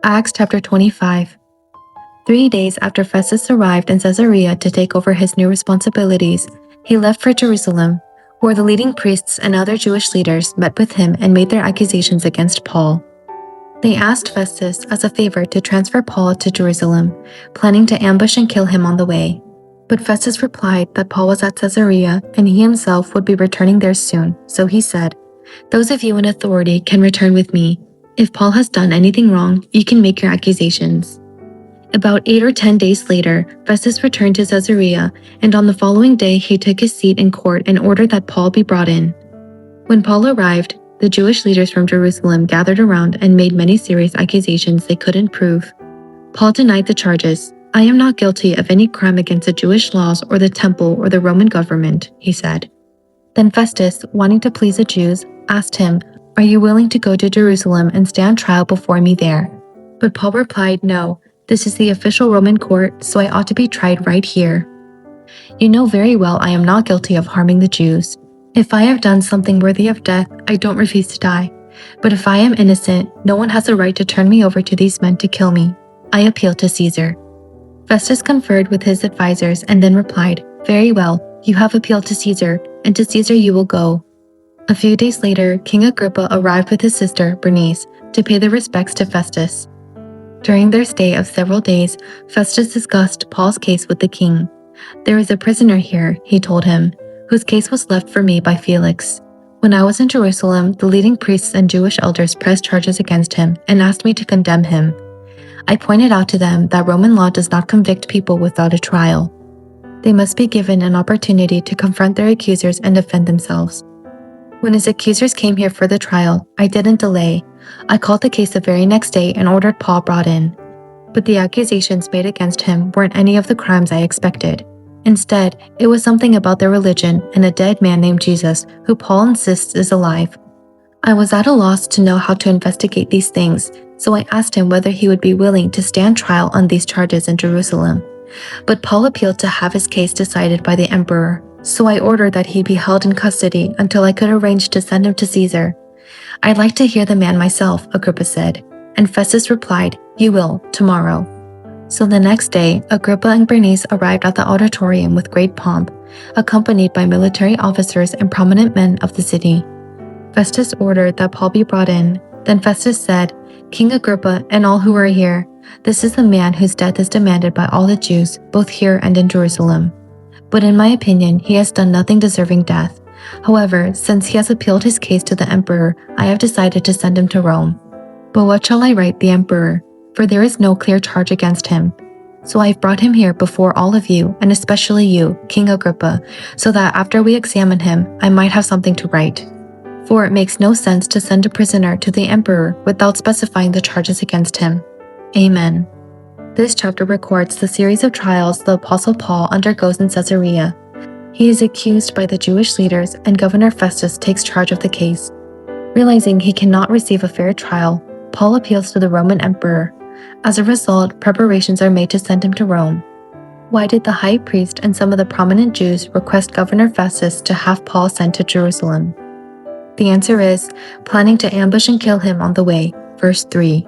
Acts chapter 25. 3 days after Festus arrived in Caesarea to take over his new responsibilities, he left for Jerusalem, where the leading priests and other Jewish leaders met with him and made their accusations against Paul. They asked Festus as a favor to transfer Paul to Jerusalem, planning to ambush and kill him on the way. But Festus replied that Paul was at Caesarea and he himself would be returning there soon, so he said, "Those of you in authority can return with me. If Paul has done anything wrong, you can make your accusations." About 8 or 10 days later, Festus returned to Caesarea, and on the following day he took his seat in court and ordered that Paul be brought in. When Paul arrived, the Jewish leaders from Jerusalem gathered around and made many serious accusations they couldn't prove. Paul denied the charges. "I am not guilty of any crime against the Jewish laws or the temple or the Roman government," he said. Then Festus, wanting to please the Jews, asked him, "Are you willing to go to Jerusalem and stand trial before me there?" But Paul replied, "No, this is the official Roman court, so I ought to be tried right here. You know very well I am not guilty of harming the Jews. If I have done something worthy of death, I don't refuse to die. But if I am innocent, no one has a right to turn me over to these men to kill me. I appeal to Caesar." Festus conferred with his advisors and then replied, "Very well, you have appealed to Caesar, and to Caesar you will go." A few days later, King Agrippa arrived with his sister, Bernice, to pay their respects to Festus. During their stay of several days, Festus discussed Paul's case with the king. "There is a prisoner here," he told him, "whose case was left for me by Felix. When I was in Jerusalem, the leading priests and Jewish elders pressed charges against him and asked me to condemn him. I pointed out to them that Roman law does not convict people without a trial. They must be given an opportunity to confront their accusers and defend themselves. When his accusers came here for the trial, I didn't delay. I called the case the very next day and ordered Paul brought in. But the accusations made against him weren't any of the crimes I expected. Instead, it was something about their religion and a dead man named Jesus who Paul insists is alive. I was at a loss to know how to investigate these things, so I asked him whether he would be willing to stand trial on these charges in Jerusalem. But Paul appealed to have his case decided by the emperor, so I ordered that he be held in custody until I could arrange to send him to Caesar. I'd like to hear the man myself," Agrippa said, and Festus replied, "You will, tomorrow." So the next day, Agrippa and Bernice arrived at the auditorium with great pomp, accompanied by military officers and prominent men of the city. Festus ordered that Paul be brought in. Then Festus said, "King Agrippa and all who are here, this is the man whose death is demanded by all the Jews, both here and in Jerusalem. But in my opinion, he has done nothing deserving death. However, since he has appealed his case to the emperor, I have decided to send him to Rome. But what shall I write the emperor? For there is no clear charge against him. So I have brought him here before all of you, and especially you, King Agrippa, so that after we examine him, I might have something to write. For it makes no sense to send a prisoner to the emperor without specifying the charges against him." Amen. This chapter records the series of trials the Apostle Paul undergoes in Caesarea. He is accused by the Jewish leaders, and Governor Festus takes charge of the case. Realizing he cannot receive a fair trial, Paul appeals to the Roman emperor. As a result, preparations are made to send him to Rome. Why did the high priest and some of the prominent Jews request Governor Festus to have Paul sent to Jerusalem? The answer is, planning to ambush and kill him on the way, verse 3.